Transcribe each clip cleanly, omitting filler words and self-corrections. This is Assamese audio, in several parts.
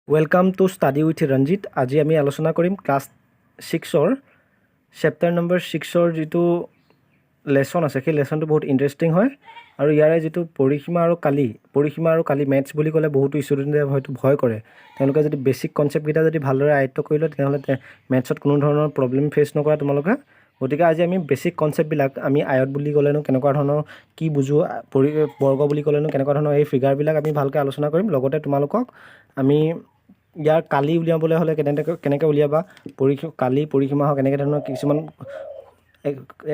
Welcome to study with Ranjit. আজি আমি আলোচনা কৰিম ক্লাছ 6-ৰ চেপ্টাৰ নম্বৰ 6-ৰ যিটো লেচন আছে সেই লেচনটো বহুত ইণ্টাৰেষ্টিং হয় আৰু ইয়াৰে যিটো পৰিসীমা আৰু কালি মেথছ বুলি ক'লে বহুতো ষ্টুডেণ্টে হয়তো ভয় কৰে। তেওঁলোকে যদি বেছিক কনচেপ্টকেইটা যদি ভালদৰে আয়ত্ব কৰি লয় তেনেহ'লে মেথছত কোনো ধৰণৰ প্ৰব্লেম ফেচ নকৰা তোমালোকে। গতিকে আজি আমি বেছিক কনচেপ্টবিলাক আমি আয়ত বুলি ক'লেনো কেনেকুৱা ধৰণৰ কি বুজো, বৰ্গ বুলি ক'লেনো কেনেকুৱা ধৰণৰ এই ফিগাৰবিলাক আমি ভালকৈ আলোচনা কৰিম। লগতে তোমালোকক আমি ইয়াৰ কালি উলিয়াবলৈ হ'লে কেনেকৈ উলিয়াবা, পৰিসীমা হওক এনেকৈ ধৰণৰ কিছুমান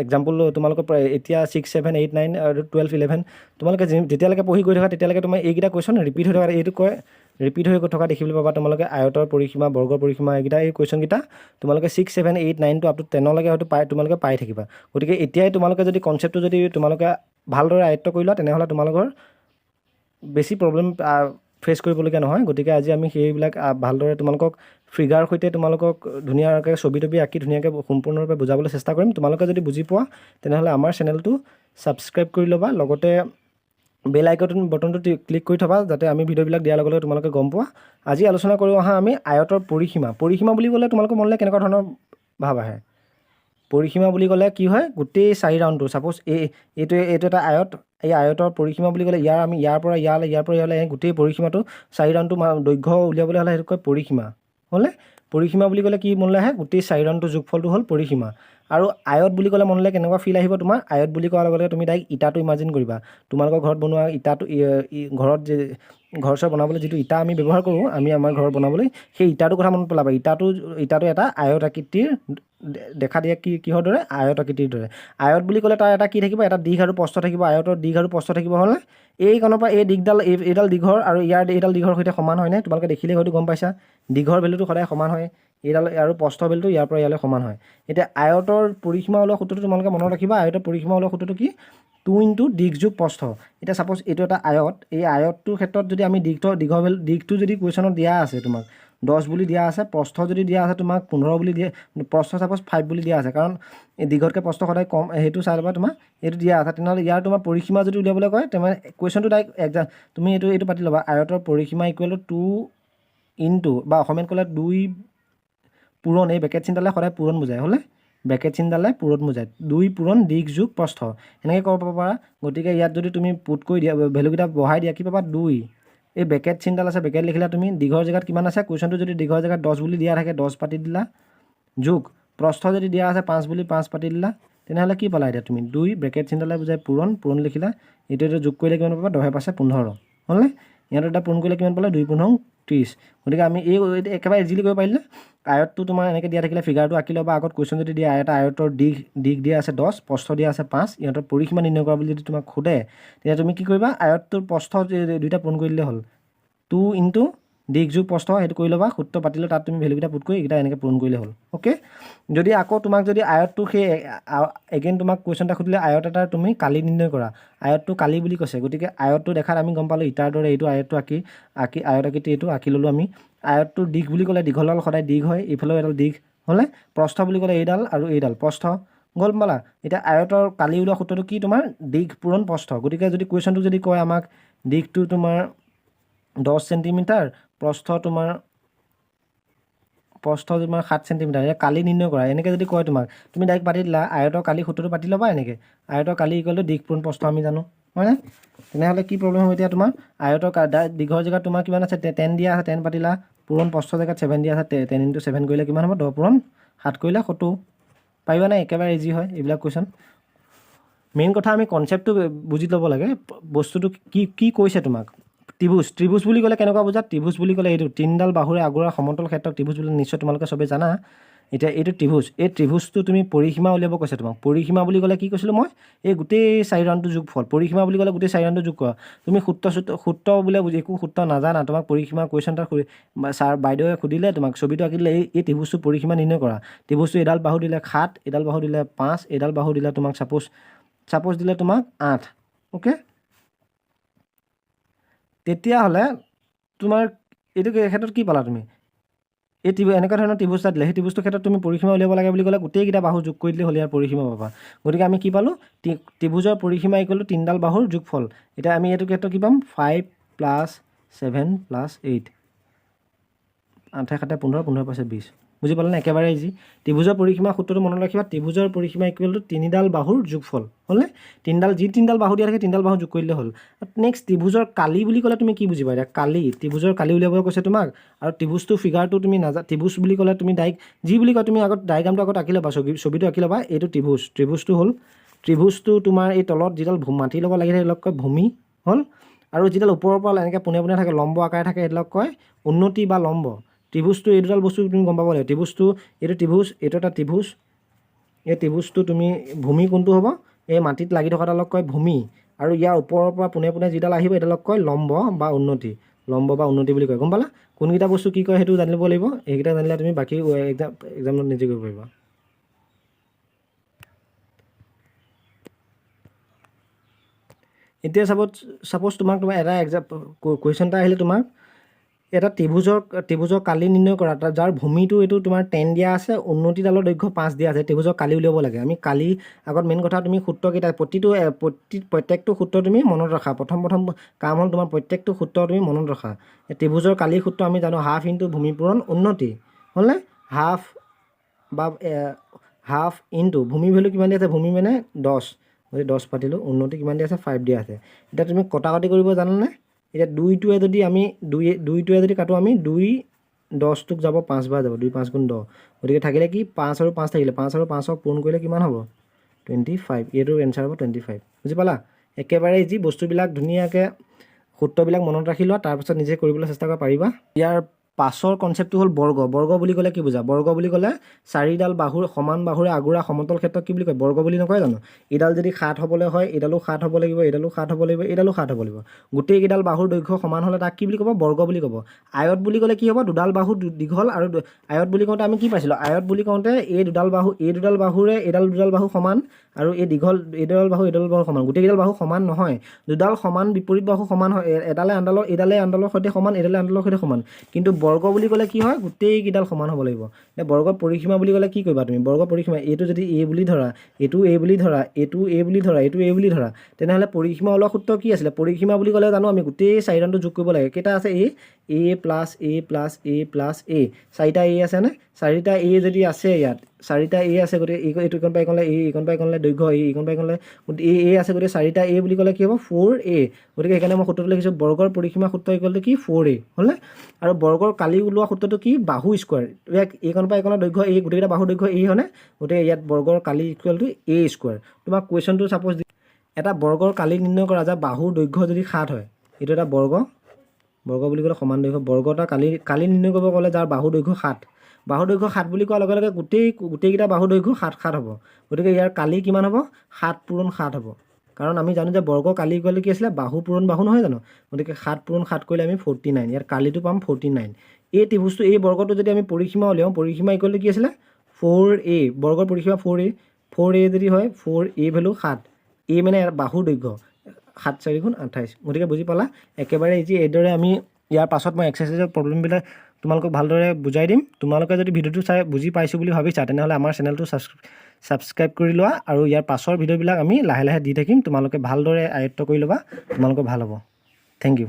এক্সাম্পল তোমালোকৰ এতিয়া 6, 7, 8, 9 আৰু 12, 11 তোমালোকে যেতিয়ালৈকে পঢ়ি গৈ থকা তেতিয়ালৈকে তোমাৰ এইকেইটা কুৱেশ্যন ৰিপিট হৈ থকা, এইটো কয় ৰিপিট হৈ থকা দেখিবলৈ পাবা তোমালোকে। আয়তৰ পৰিসীমা, বৰ্গৰ পৰিসীমা, এই কুৱেশ্যনকেইটা তোমালোকে 6, 7, 8, 9 to up to 10লৈকে হয়তো তোমালোকে পাই থাকিবা। গতিকে এতিয়াই তোমালোকে যদি কনচেপ্টটো যদি তোমালোকে ভালদৰে আয়ত্ব কৰি লোৱা তেনেহ'লে তোমালোকৰ বেছি প্ৰব্লেম ফেচ কৰিবলগীয়া নহয়। গতিকে আজি আমি সেইবিলাক ভালদৰে তোমালোকক ফিগাৰ সৈতে তোমালোকক ধুনীয়াকৈ ছবি আঁকি ধুনীয়াকৈ সম্পূৰ্ণৰূপে বুজাবলৈ চেষ্টা কৰিম। তোমালোকে যদি বুজি পোৱা তেনেহ'লে আমাৰ চেনেলটো ছাবস্ক্ৰাইব কৰি ল'বা, লগতে বেল আইকন বটনটো ক্লিক কৰি থবা যাতে আমি ভিডিঅ'বিলাক দিয়াৰ লগে লগে তোমালোকে গম পোৱা। আজি আলোচনা কৰোঁ আমি আয়তৰ পৰিসীমা বুলি ক'লে তোমালোকৰ মনলৈ কেনেকুৱা ধৰণৰ ভাৱ আহে? পৰিসীমা বুলি ক'লে কি হয়, গোটেই 4 ৰাউণ্ডটো, ছাপ'জ এইটো এটা আয়ত, এই আয়তৰ পৰিসীমা বুলি ক'লে আমি ইয়াৰ পৰা ইয়ালৈ গোটেই পৰিসীমাটো 4 ৰাউণ্ডটো দৈৰ্ঘ্য উলিয়াবলৈ হ'লে সেইটো কয় পৰিসীমা। হ'লে পৰিসীমা বুলি ক'লে কি মনলৈ আহে? গোটেই 4 ৰাউণ্ডটো যোগফলটো হ'ল পৰিসীমা। আৰু আয়ত বুলি ক'লে মনলৈ কেনেকুৱা ফিল আহিব তোমাৰ? আয়ত বুলি কোৱাৰ লগে লগে তুমি ডাইৰেক্ট ইটাটো ইমাজিন কৰিবা। তোমালোকৰ ঘৰত বনোৱা ইটাটো, ঘৰত যে ঘৰ চৰ বনাবলৈ যিটো ইটা আমি ব্যৱহাৰ কৰোঁ, আমাৰ ঘৰ বনাবলৈ, সেই ইটাটোৰ কথা মনত পেলাবা। ইটাটো এটা আয়ত আকৃতিৰ দেখা দিয়া, কিহৰ দৰে? আয়ত আকৃতিৰ দৰে। আয়ত বুলি ক'লে তাৰ এটা কি থাকিব? এটা দীঘ আৰু প্ৰস্থ থাকিব। আয়তৰ দীঘ আৰু প্ৰস্থ থাকিব হ'লে এইকণৰ পৰা এই দিশডাল, এইডাল দীঘৰ আৰু এইডাল দীঘৰ সৈতে সমান হয়নে? তোমালোকে দেখিলেই হয়তো গম পাইছা। দীঘৰ ভেলুটো সদায় সমান হয়, এইডাল আৰু প্ৰস্থ ভেলুটো ইয়াৰ পৰা ইয়ালৈ সমান হয়। এতিয়া আয়তৰ পৰিসীমা ওলোৱা সূত্ৰটো তোমালোকে মনত ৰাখিবা। আয়তৰ পৰিসীমা ওলোৱা সূত্ৰটো কি? 2 × দিশ যোগ প্ৰস্থ। এতিয়া ছাপ'জ এইটো এটা আয়ত, এই আয়তটোৰ ক্ষেত্ৰত যদি আমি দিশটো যদি কুৱেশ্যনত দিয়া আছে তোমাক 10 বুলি দিয়া আছে, প্ৰস্থ যদি দিয়া আছে তোমাক 15 বুলি দিয়ে, প্ৰস্থ ছাপ'জ 5 বুলি দিয়া আছে, কাৰণ এই দীঘতকৈ প্ৰস্থ সদায় কম, সেইটো চাই ল'বা। তোমাৰ এইটো দিয়া আছে, তেনেহ'লে ইয়াৰ তোমাৰ পৰিসীমা যদি উলিয়াবলৈ কয় তেনেহ'লে কুৱেশ্যনটো ডাইৰেক্ট তুমি এইটো পাতি ল'বা। আয়তৰ পৰিসীমা ইকুৱেল টু 2 বা অসমীয়াত ক'লে 2 পূৰণ, এই বেকেট চিনডালে সদায় পূৰণ বুজায়। হ'লে বেকেট চিনডালে পূৰণ বুজায়, 2 পূৰণ দিশ যোগ প্ৰস্থ এনেকৈ কৰিব পাৰা। গতিকে ইয়াত যদি তুমি পুট কৰি দিয়া, ভেলুকেইটা বঢ়াই দিয়া, কি পাবা? 2। এই বেকেট চিনডাল আছে, বেকেট লিখিলা তুমি, দীঘৰ জেগাত কিমান আছে? কুৱেশ্যনটো যদি দীঘৰ জেগাত 10 বুলি দিয়া থাকে 10 পাতি দিলা, যোগ প্ৰস্থ যদি দিয়া আছে 5 বুলি 5 পাতি দিলা, তেনেহ'লে কি পালা? এতিয়া তুমি 2 ব্ৰেকেট চিনডালে বুজায় পূৰণ লিখিলা, এইটো যোগ কৰিলে কিমান পাবা? 10 × 5 = 15। হ'লনে? ইয়াত এটা পূৰণ কৰিলে কিমান পালে? 2 × 15 = 30। গতিকে আমি একেবাৰে ইজিলি কৰিব পাৰিলে। আয়তটো তোমাৰ এনেকৈ দিয়া থাকিলে ফিগাৰটো আঁকি ল'বা। আগত কুৱেশ্যন যদি দিয়া এটা আয়তৰ দিশ দিয়া আছে 10, প্ৰস্থ দিয়া আছে 5, ইহঁতৰ পৰিসীমা নিৰ্ণয় কৰা বুলি যদি তোমাক সোধে তেতিয়া তুমি কি কৰিবা? আয়তটোৰ প্ৰস্থ দুইটা পূৰণ কৰি দিলে হ'ল। 2 × দিশ যোগ প্ৰস্থ, সেইটো কৰি ল'বা, সূত্ৰ পাতিলে তাত তুমি ভেলুকেইটা পুট কৰি এইকেইটা এনেকৈ পূৰণ কৰিলে হ'ল। অ'কে। যদি আকৌ তোমাক যদি আয়তটো সেই এগেইন তোমাক কুৱেশ্যন এটা সুধিলে আয়ত এটা তুমি কালি নিৰ্ণয় কৰা, আয়তটো কালি বুলি কৈছে, গতিকে আয়তটো দেখাত আমি গম পালোঁ ইটাৰ দৰে এইটো আয়তটো আয়ত আকৃতি এইটো আঁকি ল'লোঁ আমি। আয়তটোৰ দিশ বুলি ক'লে দীঘলডাল সদায় দিশ হয়, এইফালেও এডাল দিশ। হ'লে প্ৰস্থ বুলি ক'লে এইডাল আৰু এইডাল প্ৰস্থ। গ'ল পালা? এতিয়া আয়তৰ কালি ওলোৱা সূত্ৰটো কি? তোমাৰ দিশ পূৰণ প্ৰস্থ। গতিকে যদি কুৱেশ্যনটো যদি কয় আমাক দিশটো তোমাৰ 10 চেণ্টিমিটাৰ, প্ৰস্থ তোমাৰ 7 চেণ্টিমিটাৰ, এতিয়া কালি নিৰ্ণয় কৰা, এনেকৈ যদি কয় তোমাক, তুমি ডাইৰেক্ট পাতি দিলা, আয়তৰ কালি সূত্ৰটো পাতি ল'বা এনেকৈ। আয়তৰ কালি ইকুৱেল টু দিশ পূৰণ প্ৰস্থ আমি জানো, হয়নে? তেনেহ'লে কি প্ৰব্লেম হ'ব এতিয়া তোমাৰ? আয়তৰ দীঘৰ জেগাত তোমাৰ কিমান আছে? 10 দিয়া আছে, 10 পাতিলা, পূৰণ প্ৰস্থ জেগাত 7 দিয়া আছে, 10 × 7 কৰিলে কিমান হ'ব? 10 পূৰণ 7 কৰিলে 70। পাৰিবা নাই? একেবাৰে ইজি হয় এইবিলাক কুৱেশ্যন। মেইন কথা আমি কনচেপ্টটো বুজি ল'ব লাগে, বস্তুটো কি কৈছে তোমাক। ত্ৰিভুজ বুলি ক'লে কেনেকুৱা বুজা? ত্ৰিভুজ বুলি ক'লে এইটো 3ডাল বাহুৰে আগুৰা সমতল ক্ষেত্ৰক ত্ৰিভুজ বুলি নিশ্চয় তোমালোকে চবেই জানা। এতিয়া এইটো ত্ৰিভুজ, এই ত্ৰিভুজটো তুমি পৰিসীমা উলিয়াব কৈছে তোমাক। পৰিসীমা বুলি ক'লে কি কৈছিলোঁ মই? এই গোটেই 4 ৰাউণ্ডটো যোগফল। পৰিসীমা বুলি ক'লে গোটেই 4 ৰাউণ্ডটো যোগ কৰা। তুমি সূত্ৰ বোলে একো সূত্ৰ নাজানা, তোমাক পৰিসীমা কুৱেশ্যন এটা বাইদেৱে সুধিলে, তোমাক ছবিটো আঁকি দিলে, এই ত্ৰিভুজটো পৰিসীমা নিৰ্ণয় কৰা। ত্ৰিভুজটো এডাল বাহু দিলে 7, এডাল বাহু দিলে 5, এডাল বাহু দিলে তোমাক ছাপ'জ দিলে তোমাক 8। অ'কে। তেতিয়াহ'লে তোমাৰ এইটো ক্ষেত্ৰত কি পালা তুমি? এই এনেকুৱা ধৰণৰ ত্ৰিভুজ এটা দিলে, সেই ত্ৰিভুজটোৰ ক্ষেত্ৰত তুমি পৰিসীমা উলিয়াব লাগে বুলি ক'লে গোটেইকেইটা বাহু যোগ কৰি দিলে হ'ল, ইয়াৰ পৰিসীমা পাবা। গতিকে আমি কি পালোঁ? ত্ৰিভুজৰ পৰিসীমা ইকুৱেল টু 3ডাল বাহুৰ যোগফল। এতিয়া আমি এইটো ক্ষেত্ৰত কি পাম? 5 + 7 + 8। 8 7 15 15 5 20 বুজি পালা না একেবাৰে ইজি ত্ৰিভুজৰ পৰিসীমা সূত্ৰটো মনত ৰাখিবা ত্ৰিভুজৰ পৰিসীমা ইকুৱেল টু তিনিডাল বাহুৰ যোগফল হ'লনে তিনিডাল বাহু দিয়া থাকে তিনিডাল বাহু যোগ কৰিলে হ'ল নেক্সট ত্ৰিভুজৰ কালি বুলি ক'লে তুমি কি বুজিবা এতিয়া কালি ত্ৰিভুজৰ কালি উলিয়াব কৈছে তোমাক আৰু ত্ৰিভুজটো ফিগাৰটো তুমি ত্ৰিভুজ বুলি ক'লে তুমি ডাইৰেক্ট যি বুলি কয় তুমি আগত ডায়েগ্ৰামটো আগত আঁকি ল'বা ছবিটো আঁকি ল'বা এইটো ত্ৰিভুজটো হ'ল ত্ৰিভুজটো তোমাৰ এই তলত যিডাল মাটিৰ লগত লাগি থাকে সেইডালক কয় ভূমি হ'ল আৰু যিডাল ওপৰৰ পৰা এনেকৈ পোনে পোনে থাকে লম্ব আকাৰে থাকে এইডালক কয় উন্নতি বা লম্ব ত্ৰিভুজটো এই দুডাল বস্তু তুমি গম পাব লাগিব ত্ৰিভুজটো এইটো ত্ৰিভুজ এইটো এটা ত্ৰিভুজ এই ত্ৰিভুজটো তুমি ভূমি কোনটো হ'ব এই মাটিত লাগি থকাডালক কয় ভূমি আৰু ইয়াৰ ওপৰৰ পৰা পোনে পোনে যিডাল আহিব এইডালক কয় লম্ব বা উন্নতি বুলি কয় গম পালা কোনকেইটা বস্তু কি কয় সেইটো জানিব লাগিব এইকেইটা জানিলে তুমি বাকী এক্সামত নিজে কৰিব পাৰিবা এতিয়া সাপোজ তোমাক এটা কুৱেশ্যন এটা আহিলে তোমাক এটা ত্ৰিভুজৰ কালি নিৰ্ণয় কৰা যাৰ ভূমিটো এইটো তোমাৰ 10 দিয়া আছে উন্নতিডালৰ দৈৰ্ঘ্য 5 দিয়া আছে ত্ৰিভুজৰ কালি উলিয়াব লাগে আমি কালি আগত মেইন কথা তুমি সূত্ৰকেইটা প্ৰত্যেকটো সূত্ৰ তুমি মনত ৰাখা প্ৰথম কাম হ'ল তোমাৰ প্ৰত্যেকটো সূত্ৰ তুমি মনত ৰাখা ত্ৰিভুজৰ কালি সূত্ৰ আমি জানো হাফ ইনটু ভূমি পূৰণ উন্নতি হ'লনে হাফ ইনটু ভূমি ভেলু কিমান দিয়া আছে ভূমি মানে 10 10 পাতিলোঁ উন্নতি কিমান দিয়া আছে 5 দিয়া আছে এতিয়া তুমি কটাকটি কৰিব জানানে এতিয়া দুইটোৱে যদি কাটো আমি 2 10টোক যাব 5 বাৰ যাব 2 5 গুণ 10 গতিকে থাকিলে কি 5 আৰু 5 থাকিলে 5 আৰু 5ক পূৰণ কৰিলে কিমান হ'ব 25 এইটোৰ এনচাৰ হ'ব 25 বুজি পালা একেবাৰে যি বস্তুবিলাক ধুনীয়াকৈ সূত্ৰবিলাক মনত ৰাখি লোৱা তাৰপিছত নিজে কৰিবলৈ চেষ্টা কৰিব পাৰিবা ইয়াৰ পাছৰ কনচেপ্টটো হ'ল বৰ্গ বুলি ক'লে কি বুজা বৰ্গ বুলি ক'লে চাৰিডাল বাহুৰ সমান বাহুৰে আগুৰা সমতল ক্ষেত্ৰত কি বুলি কয় বৰ্গ বুলি নকয় জানো এইডাল যদি 7 হ'বলৈ হয় এইডালো 7 হ'ব লাগিব এইডালো 7 হ'ব লাগিব এইডালো 7 হ'ব লাগিব গোটেইকেইডাল বাহুৰ দৈৰ্ঘ্য সমান হ'লে তাক কি বুলি ক'ব বৰ্গ বুলি ক'ব আয়ত বুলি ক'লে কি হ'ব দুডাল বাহু দীঘল আৰু আয়ত বুলি কওঁতে আমি কি পাইছিলোঁ আয়ত বুলি কওঁতে এই দুডাল বাহুৰে এইডাল দুডাল বাহু সমান আৰু এইডাল বাহু সমান গোটেইকেইডাল বাহু সমান নহয় দুডাল সমান বিপৰীত বাহু সমান হয় এডালে আনডালৰ সৈতে সমান এডালে আনডালৰ সৈতে সমান কিন্তু বৰ্গ বুলি ক'লে কি হয় গোটেইকেইডাল সমান হ'ব লাগিব এতিয়া বৰ্গৰ পৰিসীমা বুলি ক'লে কি কৰিবা তুমি বৰ্গৰ পৰিসীমা এইটো যদি a বুলি ধৰা এইটো a বুলি ধৰা এইটো a বুলি ধৰা এইটো a বুলি ধৰা তেনেহ'লে পৰিসীমা ওলোৱা সূত্ৰ কি আছিলে পৰিসীমা বুলি ক'লে জানো আমি গোটেই চাৰিডালটো যোগ কৰিব লাগে কেইটা আছে a প্লাছ a চাৰিটা a আছেনে চাৰিটা a যদি আছে ইয়াত চাৰিটা a আছে গতিকে এইটো ইকণ পাই ক'লে এইকণ পাই ক'লে দৈৰ্ঘ্য ইকণ পাই ক'লে a আছে গতিকে চাৰিটা a বুলি ক'লে কি হ'ব 4a গতিকে সেইকাৰণে মই সূত্ৰটো লিখিছোঁ বৰ্গৰ পৰিসীমা সূত্ৰ ইকুৱেল টু কি 4a হ'লনে আৰু বৰ্গৰ কালি ওলোৱা সূত্ৰটো কি বাহু স্কোৱাৰ এইকণ পাই এইকণৰ দৈৰ্ঘ্য গোটেইকেইটা বাহুৰ দৈৰ্ঘ্য হয়নে গতিকে ইয়াত বৰ্গৰ কালি ইকুৱেল টু a স্কোৱাৰ তোমাক কুৱেশ্যনটো চাপ'জ এটা বৰ্গৰ কালি নিৰ্ণয় কৰা যায় বাহুৰ দৈৰ্ঘ্য যদি 7 হয় এইটো এটা বৰ্গ বুলি ক'লে সমান দৈৰ্ঘ্য বৰ্গ এটা কালি নিৰ্ণয় কৰিব ক'লে যাৰ বাহুৰ দৈৰ্ঘ্য 7 বাহুৰ দৈৰ্ঘ্য 7 বুলি কোৱাৰ লগে লগে গোটেইকেইটা বাহুৰ দৈৰ্ঘ্য 7 হ'ব গতিকে ইয়াৰ কালি কিমান হ'ব 7 পূৰণ 7 হ'ব কাৰণ আমি জানো যে বৰ্গ কালি ক'লে কি আছিলে বাহু পূৰণ বাহু নহয় জানো গতিকে 7 পূৰণ 7 কৰিলে আমি 49 ইয়াৰ কালিটো পাম 49 এই ত্ৰিভুজটো এই বৰ্গটো যদি আমি পৰিসীমা উলিয়াওঁ পৰিসীমা ইকুৱেল টু কি আছিলে 4a বৰ্গৰ পৰিসীমা 4a যদি হয় 4a ভেলু 7 a মানে বাহুৰ দৈৰ্ঘ্য 7 4 গুণ 28 গতিকে বুজি পালা একেবাৰে ইজি এইদৰে আমি ইয়াৰ পাছত মই এক্সাৰচাইজৰ প্ৰব্লেমবিলাক তোমালোকক ভালদৰে বুজাই দিম তোমালোকে যদি ভিডিঅ'টো চাই বুজি পাইছোঁ বুলি ভাবিছা তেনেহ'লে আমাৰ চেনেলটো ছাবস্ক্ৰাইব কৰি লোৱা আৰু ইয়াৰ পাছৰ ভিডিঅ'বিলাক আমি লাহে লাহে দি থাকিম তোমালোকে ভালদৰে আয়ত্ব কৰি ল'বা তোমালোকৰ ভাল হ'ব থেংক ইউ